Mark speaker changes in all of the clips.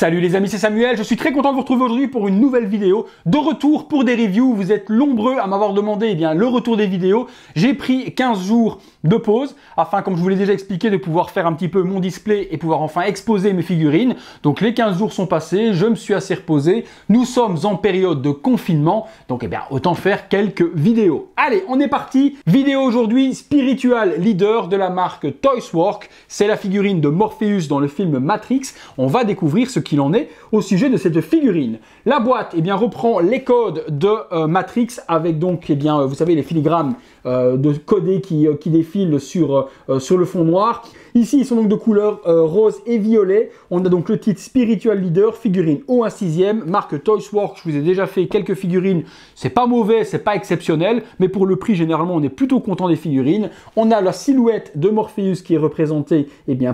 Speaker 1: Salut les amis, c'est Samuel, je suis très content de vous retrouver aujourd'hui pour une nouvelle vidéo. De retour pour des reviews, vous êtes nombreux à m'avoir demandé le retour des vidéos. J'ai pris 15 jours de pause afin, comme je vous l'ai déjà expliqué, de pouvoir faire un petit peu mon display et pouvoir enfin exposer mes figurines. Donc les 15 jours sont passés, je me suis assez reposé. Nous sommes en période de confinement, donc autant faire quelques vidéos. Allez, on est parti. Vidéo aujourd'hui, Spiritual Leader de la marque Toysworks. C'est la figurine de Morpheus dans le film Matrix. On va découvrir ce qu'il en est au sujet de cette figurine. La boîte reprend les codes de Matrix avec donc vous savez les filigrammes de codés qui défilent sur le fond noir. Ici ils sont donc de couleur rose et violet. On a donc le titre Spiritual Leader, figurine au 1/6e, marque Toysworks. Je vous ai déjà fait quelques figurines, c'est pas mauvais, c'est pas exceptionnel, mais pour le prix généralement on est plutôt content des figurines. On a la silhouette de Morpheus qui est représentée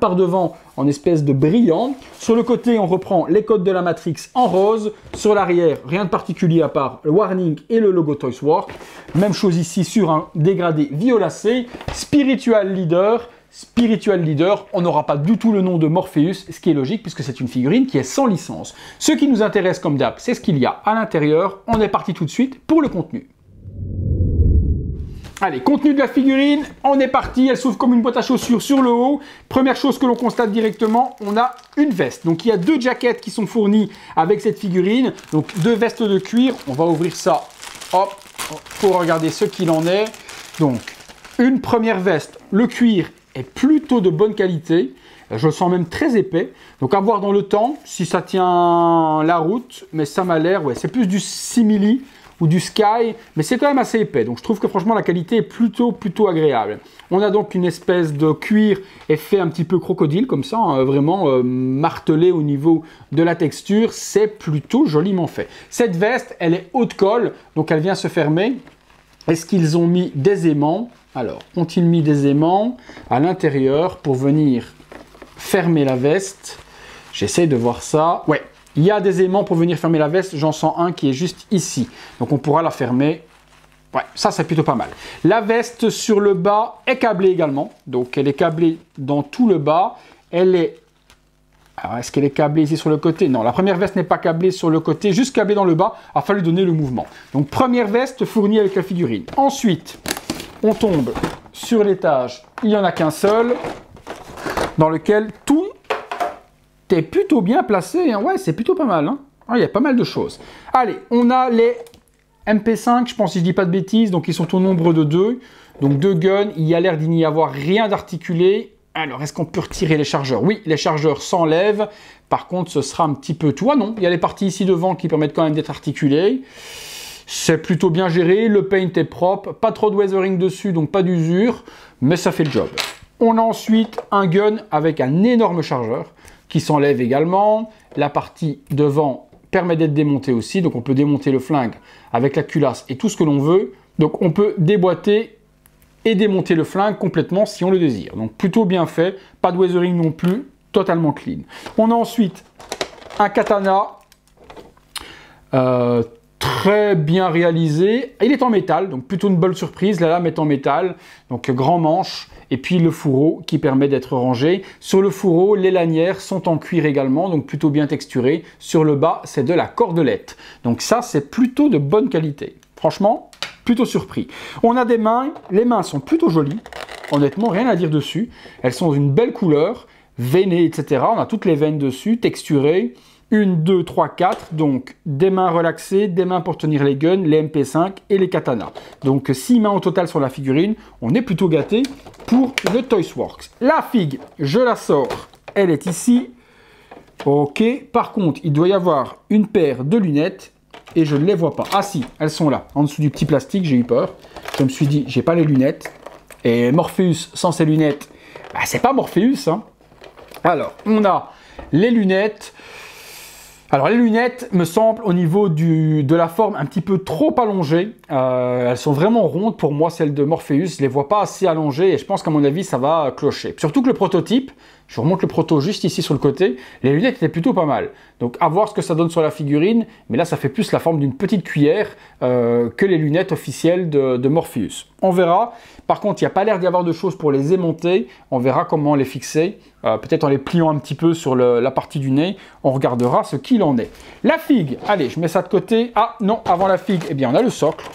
Speaker 1: par devant en espèce de brillant. Sur le côté on reprend les codes de la Matrix en rose. Sur l'arrière rien de particulier à part le warning et le logo Toysworks. Même chose ici sur un dégradé violacé. Spiritual Leader, on n'aura pas du tout le nom de Morpheus, ce qui est logique puisque c'est une figurine qui est sans licence. Ce qui nous intéresse comme d'hab, c'est ce qu'il y a à l'intérieur. On est parti tout de suite pour le contenu. Allez, contenu de la figurine, on est parti, elle s'ouvre comme une boîte à chaussures sur le haut. Première chose que l'on constate directement, on a une veste. Donc il y a deux jaquettes qui sont fournies avec cette figurine. Donc deux vestes de cuir, on va ouvrir ça, hop, pour regarder ce qu'il en est. Donc une première veste, le cuir est plutôt de bonne qualité. Je le sens même très épais. Donc à voir dans le temps si ça tient la route, mais ça m'a l'air, ouais, c'est plus du simili ou du sky, mais c'est quand même assez épais. Donc je trouve que franchement la qualité est plutôt agréable. On a donc une espèce de cuir effet un petit peu crocodile, comme ça, vraiment martelé au niveau de la texture. C'est plutôt joliment fait. Cette veste, elle est haute colle, donc elle vient se fermer. Est-ce qu'ils ont mis des aimants? Alors, ont-ils mis des aimants à l'intérieur pour venir fermer la veste? J'essaie de voir ça. Ouais. Il y a des aimants pour venir fermer la veste, j'en sens un qui est juste ici. Donc on pourra la fermer. Ouais, ça c'est plutôt pas mal. La veste sur le bas est câblée également. Donc elle est câblée dans tout le bas. Elle est... Alors est-ce qu'elle est câblée ici sur le côté? Non, la première veste n'est pas câblée sur le côté, juste câblée dans le bas, afin de lui donner le mouvement. Donc première veste fournie avec la figurine. Ensuite, on tombe sur l'étage. Il n'y en a qu'un seul, dans lequel tout est plutôt bien placé, hein. Ouais, c'est plutôt pas mal, hein. Ah, il y a pas mal de choses. Allez, on a les MP5, je pense si je dis pas de bêtises, donc ils sont au nombre de 2. Donc 2 guns, il y a l'air d'y n'y avoir rien d'articulé. Alors, est-ce qu'on peut retirer les chargeurs? Oui, les chargeurs s'enlèvent. Par contre, ce sera un petit peu tout. Ah non, il y a les parties ici devant qui permettent quand même d'être articulées. C'est plutôt bien géré, le paint est propre, pas trop de weathering dessus, donc pas d'usure, mais ça fait le job. On a ensuite un gun avec un énorme chargeur qui s'enlève également. La partie devant permet d'être démontée aussi, donc on peut démonter le flingue avec la culasse et tout ce que l'on veut. Donc on peut déboîter et démonter le flingue complètement si on le désire. Donc plutôt bien fait, pas de weathering non plus, totalement clean. On a ensuite un katana très bien réalisé. Il est en métal, donc plutôt une bonne surprise. La lame est en métal, donc grand manche. Et puis le fourreau qui permet d'être rangé. Sur le fourreau, les lanières sont en cuir également, donc plutôt bien texturées. Sur le bas, c'est de la cordelette. Donc ça, c'est plutôt de bonne qualité. Franchement, plutôt surpris. On a des mains, les mains sont plutôt jolies. Honnêtement, rien à dire dessus. Elles sont d'une belle couleur, veinées, etc. On a toutes les veines dessus, texturées. 1, 2, 3, 4, donc des mains relaxées, des mains pour tenir les guns, les MP5 et les katanas. Donc 6 mains au total sur la figurine, on est plutôt gâté pour le Toysworks. La figue, je la sors, elle est ici. Ok, par contre, il doit y avoir une paire de lunettes et je ne les vois pas. Ah si, elles sont là, en dessous du petit plastique, j'ai eu peur. Je me suis dit, j'ai pas les lunettes. Et Morpheus sans ses lunettes, c'est pas Morpheus, hein. Alors, on a les lunettes. Alors les lunettes me semblent au niveau de la forme un petit peu trop allongées. Elles sont vraiment rondes pour moi, celles de Morpheus. Je ne les vois pas assez allongées et je pense qu'à mon avis ça va clocher. Surtout que le prototype, Je vous remonte le proto juste ici sur le côté. Les lunettes étaient plutôt pas mal. Donc à voir ce que ça donne sur la figurine. Mais là, ça fait plus la forme d'une petite cuillère que les lunettes officielles de Morpheus. On verra. Par contre, il n'y a pas l'air d'y avoir de choses pour les aimanter. On verra comment les fixer. Peut-être en les pliant un petit peu sur la partie du nez. On regardera ce qu'il en est. La figue. Allez, je mets ça de côté. Ah non, avant la figue, eh bien, on a le socle.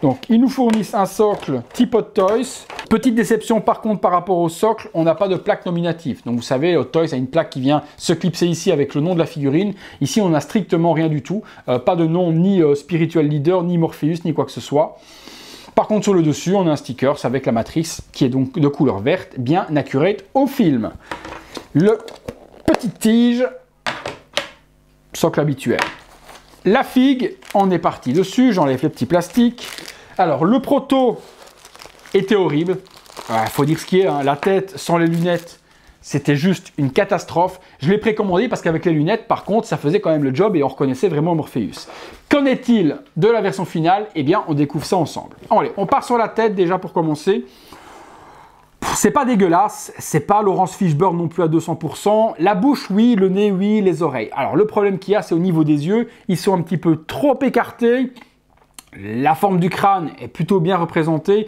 Speaker 1: Donc, ils nous fournissent un socle type Hot Toys. Petite déception par contre par rapport au socle, on n'a pas de plaque nominative. Donc vous savez, Hot Toys a une plaque qui vient se clipser ici avec le nom de la figurine. Ici, on n'a strictement rien du tout. Pas de nom ni Spiritual Leader, ni Morpheus, ni quoi que ce soit. Par contre, sur le dessus, on a un sticker avec la matrice qui est donc de couleur verte, bien accurate au film. Le petite tige, socle habituel. La figue, on est parti dessus, j'enlève les petits plastiques. Alors, le proto était horrible. Faut dire ce qui est, hein. La tête sans les lunettes, c'était juste une catastrophe. Je l'ai précommandé parce qu'avec les lunettes, par contre, ça faisait quand même le job et on reconnaissait vraiment Morpheus. Qu'en est-il de la version finale? Eh bien, on découvre ça ensemble. Allez, on part sur la tête déjà pour commencer. C'est pas dégueulasse, c'est pas Laurence Fishburne non plus à 200%. La bouche, oui, le nez, oui, les oreilles. Alors, le problème qu'il y a, c'est au niveau des yeux. Ils sont un petit peu trop écartés. La forme du crâne est plutôt bien représentée.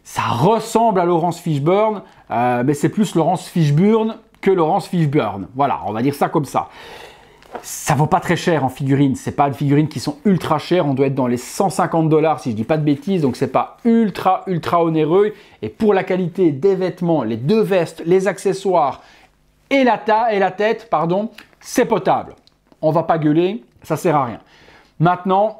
Speaker 1: Ça ressemble à Laurence Fishburne, mais c'est plus Laurence Fishburne que Laurence Fishburne. Voilà, on va dire ça comme ça. Ça vaut pas très cher en figurines. C'est pas des figurines qui sont ultra chères. On doit être dans les 150 $ si je dis pas de bêtises. Donc c'est pas ultra onéreux. Et pour la qualité des vêtements, les deux vestes, les accessoires et la tête, pardon, c'est potable. On va pas gueuler, ça sert à rien. Maintenant,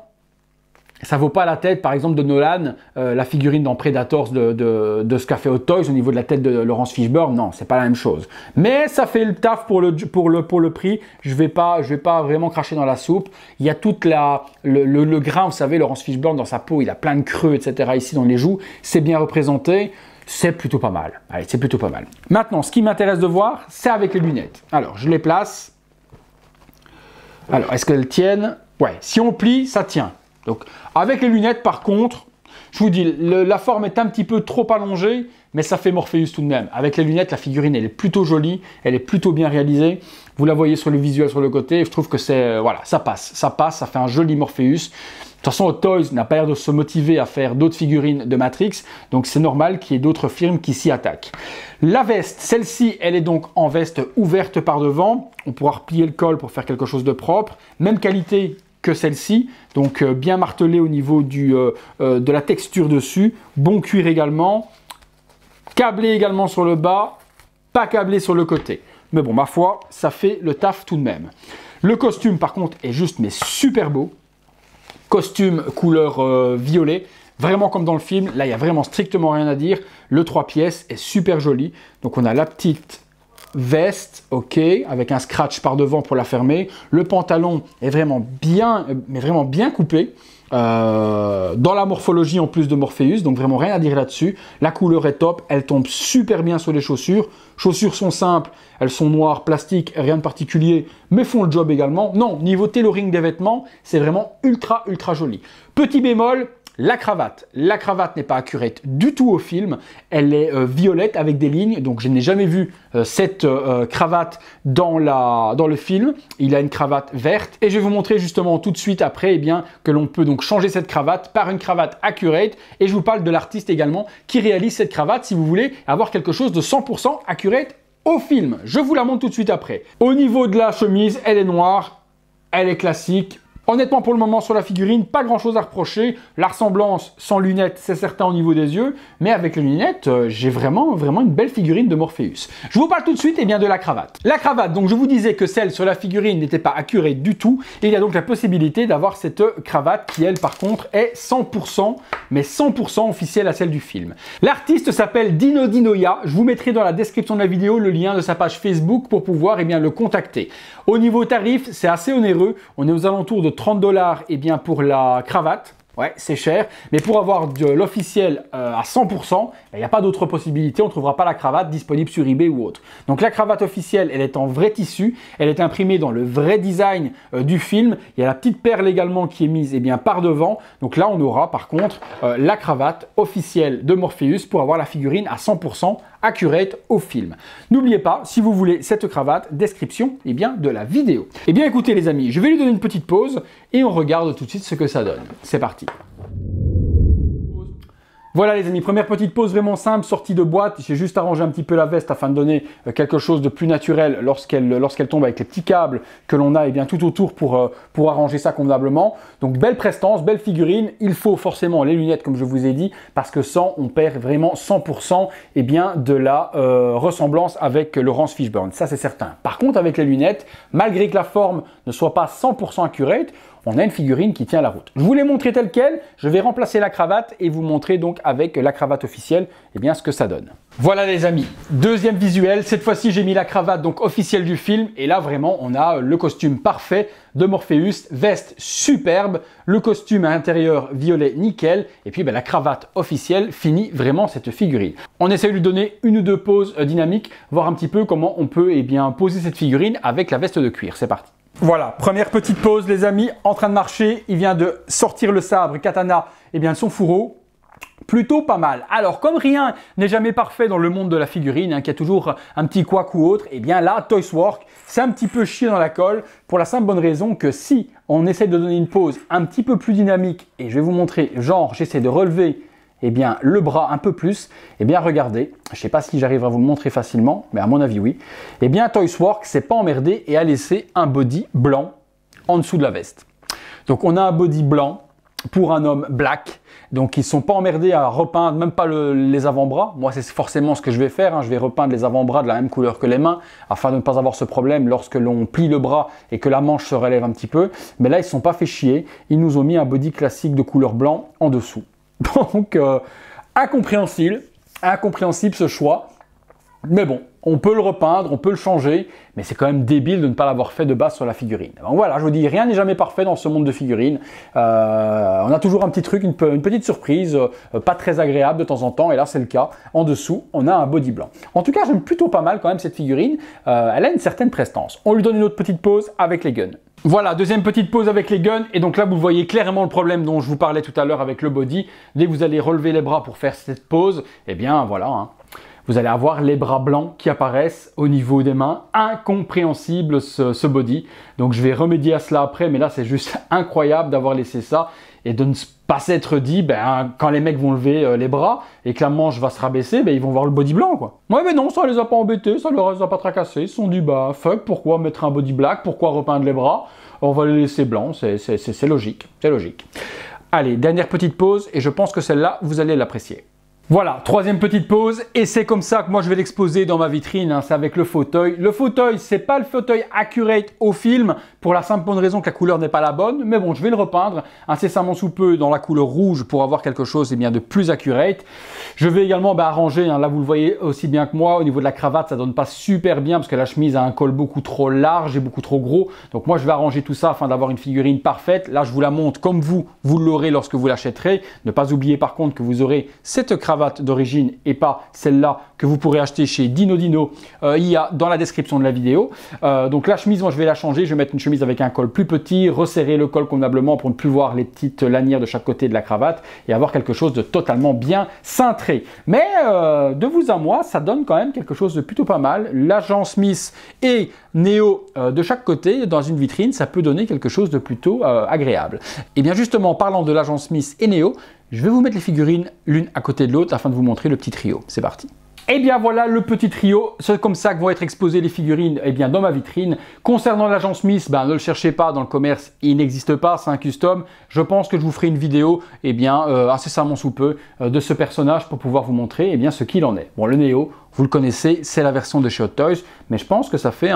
Speaker 1: ça vaut pas la tête, par exemple, de Nolan, la figurine dans Predators de ce qu'a fait Hot Toys au niveau de la tête de Laurence Fishburne. Non, c'est pas la même chose. Mais ça fait le taf pour le prix. Je vais pas vraiment cracher dans la soupe. Il y a toute le grain, vous savez, Laurence Fishburne dans sa peau, il a plein de creux, etc. ici dans les joues. C'est bien représenté. C'est plutôt pas mal. Allez, c'est plutôt pas mal. Maintenant, ce qui m'intéresse de voir, c'est avec les lunettes. Alors, je les place. Alors, est-ce qu'elles tiennent? Ouais, si on plie, ça tient. Donc, avec les lunettes, par contre, je vous dis, la forme est un petit peu trop allongée, mais ça fait Morpheus tout de même. Avec les lunettes, la figurine, elle est plutôt jolie, elle est plutôt bien réalisée. Vous la voyez sur le visuel sur le côté, je trouve que c'est, voilà, ça passe, ça fait un joli Morpheus. De toute façon, Hot Toys n'a pas l'air de se motiver à faire d'autres figurines de Matrix, donc c'est normal qu'il y ait d'autres firmes qui s'y attaquent. La veste, celle-ci, elle est donc en veste ouverte par devant. On pourra replier le col pour faire quelque chose de propre. Même qualité que celle-ci, donc bien martelée au niveau de la texture dessus, bon cuir également, câblé également sur le bas, pas câblé sur le côté. Mais bon, ma foi, ça fait le taf tout de même. Le costume, par contre, est juste mais super beau. Costume couleur violet, vraiment comme dans le film. Là, il n'y a vraiment strictement rien à dire. Le 3 pièces est super joli. Donc, on a la petite veste, ok, avec un scratch par devant pour la fermer. Le pantalon est vraiment bien, mais vraiment bien coupé. Dans la morphologie en plus de Morpheus, donc vraiment rien à dire là-dessus. La couleur est top, elle tombe super bien sur les chaussures. Chaussures sont simples, elles sont noires, plastiques, rien de particulier, mais font le job également. Non, niveau tailoring des vêtements, c'est vraiment ultra joli. Petit bémol, la cravate n'est pas accurate du tout au film, elle est violette avec des lignes, donc je n'ai jamais vu cette cravate dans le film. Il a une cravate verte et je vais vous montrer justement tout de suite après que l'on peut donc changer cette cravate par une cravate accurate et je vous parle de l'artiste également qui réalise cette cravate si vous voulez avoir quelque chose de 100% accurate au film. Je vous la montre tout de suite après. Au niveau de la chemise, elle est noire, elle est classique. Honnêtement, pour le moment, sur la figurine, pas grand-chose à reprocher. La ressemblance sans lunettes, c'est certain au niveau des yeux. Mais avec les lunettes, j'ai vraiment une belle figurine de Morpheus. Je vous parle tout de suite de la cravate. La cravate, donc je vous disais que celle sur la figurine n'était pas accurate du tout. Et il y a donc la possibilité d'avoir cette cravate qui, elle, par contre, est 100%, mais 100% officielle à celle du film. L'artiste s'appelle Dino Dinoya. Je vous mettrai dans la description de la vidéo le lien de sa page Facebook pour pouvoir le contacter. Au niveau tarif, c'est assez onéreux. On est aux alentours de 30 $ pour la cravate. Ouais, c'est cher. Mais pour avoir de l'officiel à 100%, il n'y a pas d'autre possibilité. On ne trouvera pas la cravate disponible sur eBay ou autre. Donc la cravate officielle, elle est en vrai tissu. Elle est imprimée dans le vrai design du film. Il y a la petite perle également qui est mise par devant. Donc là, on aura par contre la cravate officielle de Morpheus pour avoir la figurine à 100% accurate au film. N'oubliez pas, si vous voulez cette cravate, description de la vidéo. Eh bien écoutez les amis, je vais lui donner une petite pause et on regarde tout de suite ce que ça donne. C'est parti. Voilà les amis, première petite pause vraiment simple, sortie de boîte. J'ai juste arrangé un petit peu la veste afin de donner quelque chose de plus naturel lorsqu'elle tombe avec les petits câbles que l'on a tout autour pour arranger ça convenablement. Donc belle prestance, belle figurine. Il faut forcément les lunettes comme je vous ai dit parce que sans on perd vraiment 100% de la ressemblance avec Laurence Fishburne. Ça c'est certain. Par contre avec les lunettes, malgré que la forme ne soit pas 100% accurate, on a une figurine qui tient la route. Je vous l'ai montré telle quelle, je vais remplacer la cravate et vous montrer donc avec la cravate officielle ce que ça donne. Voilà les amis, deuxième visuel, cette fois-ci j'ai mis la cravate donc officielle du film et là vraiment on a le costume parfait de Morpheus, veste superbe, le costume à l'intérieur violet nickel et puis la cravate officielle finit vraiment cette figurine. On essaie de lui donner une ou deux poses dynamiques, voir un petit peu comment on peut poser cette figurine avec la veste de cuir. C'est parti. Voilà, première petite pause les amis, en train de marcher, il vient de sortir le sabre katana de son fourreau. Plutôt pas mal. Alors, comme rien n'est jamais parfait dans le monde de la figurine, qu'il y a toujours un petit couac ou autre, là, Toysworks, c'est un petit peu chier dans la colle pour la simple bonne raison que si on essaie de donner une pose un petit peu plus dynamique, et je vais vous montrer, genre, j'essaie de relever le bras un peu plus, regardez, je ne sais pas si j'arriverai à vous le montrer facilement, mais à mon avis oui, Toysworks s'est pas emmerdé et a laissé un body blanc en dessous de la veste. Donc on a un body blanc pour un homme black, donc ils ne sont pas emmerdés à repeindre même pas les avant-bras. Moi c'est forcément ce que je vais faire, je vais repeindre les avant-bras de la même couleur que les mains, afin de ne pas avoir ce problème lorsque l'on plie le bras et que la manche se relève un petit peu, mais là ils ne se sont pas fait chier, ils nous ont mis un body classique de couleur blanc en dessous. Donc, incompréhensible ce choix. Mais bon, on peut le repeindre, on peut le changer, mais c'est quand même débile de ne pas l'avoir fait de base sur la figurine. Donc voilà, je vous dis, rien n'est jamais parfait dans ce monde de figurines. On a toujours un petit truc, une petite surprise, pas très agréable de temps en temps, et là c'est le cas. En dessous, on a un body blanc. En tout cas, j'aime plutôt pas mal quand même cette figurine. Elle a une certaine prestance. On lui donne une autre petite pause avec les guns. Voilà, deuxième petite pause avec les guns, et donc là vous voyez clairement le problème dont je vous parlais tout à l'heure avec le body. Dès que vous allez relever les bras pour faire cette pose, voilà, vous allez avoir les bras blancs qui apparaissent au niveau des mains. Incompréhensible ce body. Donc je vais remédier à cela après, mais là c'est juste incroyable d'avoir laissé ça et de ne pas s'être dit, quand les mecs vont lever les bras et que la manche va se rabaisser, ils vont voir le body blanc quoi. Ouais mais non, ça les a pas embêtés, ça les a pas tracassés, ils se sont dit fuck, pourquoi mettre un body black, pourquoi repeindre les bras, on va les laisser blancs, c'est logique, c'est logique. Allez, dernière petite pause et je pense que celle-là, vous allez l'apprécier. Voilà, troisième petite pause, et c'est comme ça que moi je vais l'exposer dans ma vitrine, c'est avec le fauteuil. Le fauteuil, c'est pas le fauteuil accurate au film, pour la simple bonne raison que la couleur n'est pas la bonne, mais bon, je vais le repeindre incessamment sous peu dans la couleur rouge pour avoir quelque chose de plus accurate. Je vais également arranger, là vous le voyez aussi bien que moi, au niveau de la cravate, ça donne pas super bien parce que la chemise a un col beaucoup trop large et beaucoup trop gros. Donc moi je vais arranger tout ça afin d'avoir une figurine parfaite. Là je vous la montre comme vous l'aurez lorsque vous l'achèterez. Ne pas oublier par contre que vous aurez cette cravate d'origine et pas celle-là que vous pourrez acheter chez Dino. Il y a dans la description de la vidéo. Donc la chemise, moi je vais la changer. Je vais mettre une chemise avec un col plus petit, resserrer le col convenablement pour ne plus voir les petites lanières de chaque côté de la cravate et avoir quelque chose de totalement bien cintré. Mais de vous à moi, ça donne quand même quelque chose de plutôt pas mal. L'agent Smith et Neo de chaque côté dans une vitrine, ça peut donner quelque chose de plutôt agréable. Et bien justement, parlant de l'agent Smith et Neo, je vais vous mettre les figurines l'une à côté de l'autre afin de vous montrer le petit trio. C'est parti. Et bien voilà le petit trio, c'est comme ça que vont être exposées les figurines dans ma vitrine. Concernant l'agent Smith, ne le cherchez pas dans le commerce, il n'existe pas, c'est un custom. Je pense que je vous ferai une vidéo incessamment sous peu de ce personnage pour pouvoir vous montrer ce qu'il en est. Bon, le Neo, vous le connaissez, c'est la version de chez Hot Toys, mais je pense que ça fait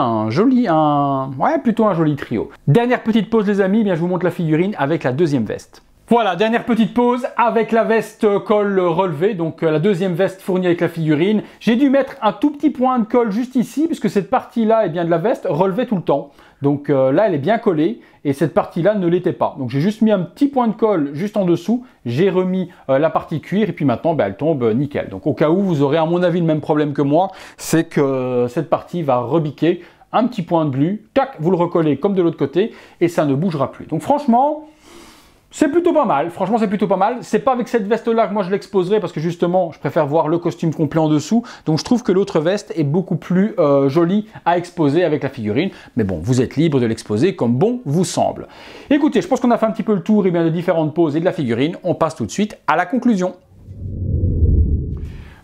Speaker 1: plutôt un joli trio. Dernière petite pause les amis, je vous montre la figurine avec la deuxième veste. Voilà, dernière petite pause avec la veste col relevé, donc la deuxième veste fournie avec la figurine. J'ai dû mettre un tout petit point de colle juste ici, puisque cette partie-là de la veste relevait tout le temps. Donc là, elle est bien collée et cette partie-là ne l'était pas. Donc j'ai juste mis un petit point de colle juste en dessous, j'ai remis la partie cuir et puis maintenant, elle tombe nickel. Donc au cas où, vous aurez à mon avis le même problème que moi, c'est que cette partie va rebiquer. Un petit point de glu, tac, vous le recollez comme de l'autre côté et ça ne bougera plus. Donc franchement, C'est plutôt pas mal, franchement c'est plutôt pas mal. C'est pas avec cette veste-là que moi je l'exposerai parce que justement je préfère voir le costume complet en dessous. Donc je trouve que l'autre veste est beaucoup plus jolie à exposer avec la figurine. Mais bon, vous êtes libre de l'exposer comme bon vous semble. Écoutez, je pense qu'on a fait un petit peu le tour des différentes poses et de la figurine. On passe tout de suite à la conclusion.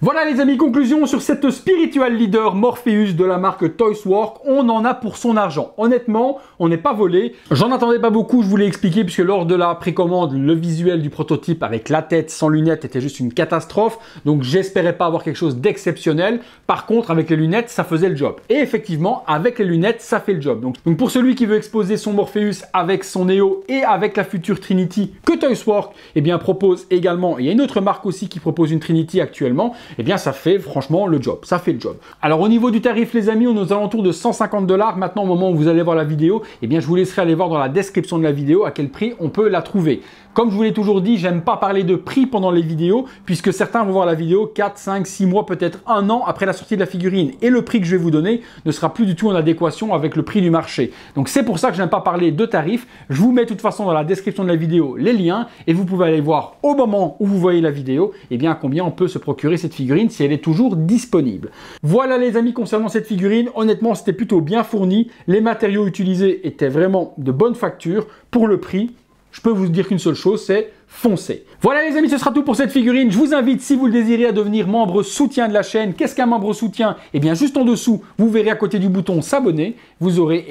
Speaker 1: Voilà les amis, conclusion sur cette Spiritual Leader Morpheus de la marque Toysworks. On en a pour son argent. Honnêtement, on n'est pas volé. J'en attendais pas beaucoup, je vous l'ai expliqué, puisque lors de la précommande, le visuel du prototype avec la tête sans lunettes était juste une catastrophe. Donc j'espérais pas avoir quelque chose d'exceptionnel. Par contre, avec les lunettes, ça faisait le job. Et effectivement, avec les lunettes, ça fait le job. Donc pour celui qui veut exposer son Morpheus avec son Neo et avec la future Trinity que Toysworks propose également, il y a une autre marque aussi qui propose une Trinity actuellement, eh bien ça fait franchement le job, ça fait le job. Alors au niveau du tarif les amis, on est aux alentours de 150 $. Maintenant au moment où vous allez voir la vidéo, eh bien je vous laisserai aller voir dans la description de la vidéo à quel prix on peut la trouver. Comme je vous l'ai toujours dit, j'aime pas parler de prix pendant les vidéos, puisque certains vont voir la vidéo 4, 5, 6 mois, peut-être 1 an après la sortie de la figurine. Et le prix que je vais vous donner ne sera plus du tout en adéquation avec le prix du marché. Donc c'est pour ça que je n'aime pas parler de tarifs. Je vous mets de toute façon dans la description de la vidéo les liens, et vous pouvez aller voir au moment où vous voyez la vidéo, eh bien combien on peut se procurer cette figurine si elle est toujours disponible. Voilà les amis concernant cette figurine, honnêtement c'était plutôt bien fourni. Les matériaux utilisés étaient vraiment de bonne facture. Pour le prix, je peux vous dire qu'une seule chose, c'est foncez. Voilà les amis, ce sera tout pour cette figurine. Je vous invite, si vous le désirez, à devenir membre soutien de la chaîne. Qu'est-ce qu'un membre soutien? Eh bien, juste en dessous, vous verrez à côté du bouton s'abonner, vous aurez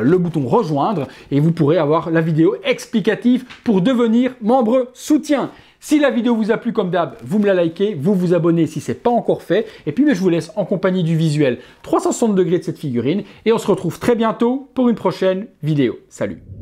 Speaker 1: le bouton rejoindre et vous pourrez avoir la vidéo explicative pour devenir membre soutien. Si la vidéo vous a plu comme d'hab, vous me la likez, vous vous abonnez si ce n'est pas encore fait. Et puis je vous laisse en compagnie du visuel 360 degrés de cette figurine et on se retrouve très bientôt pour une prochaine vidéo. Salut!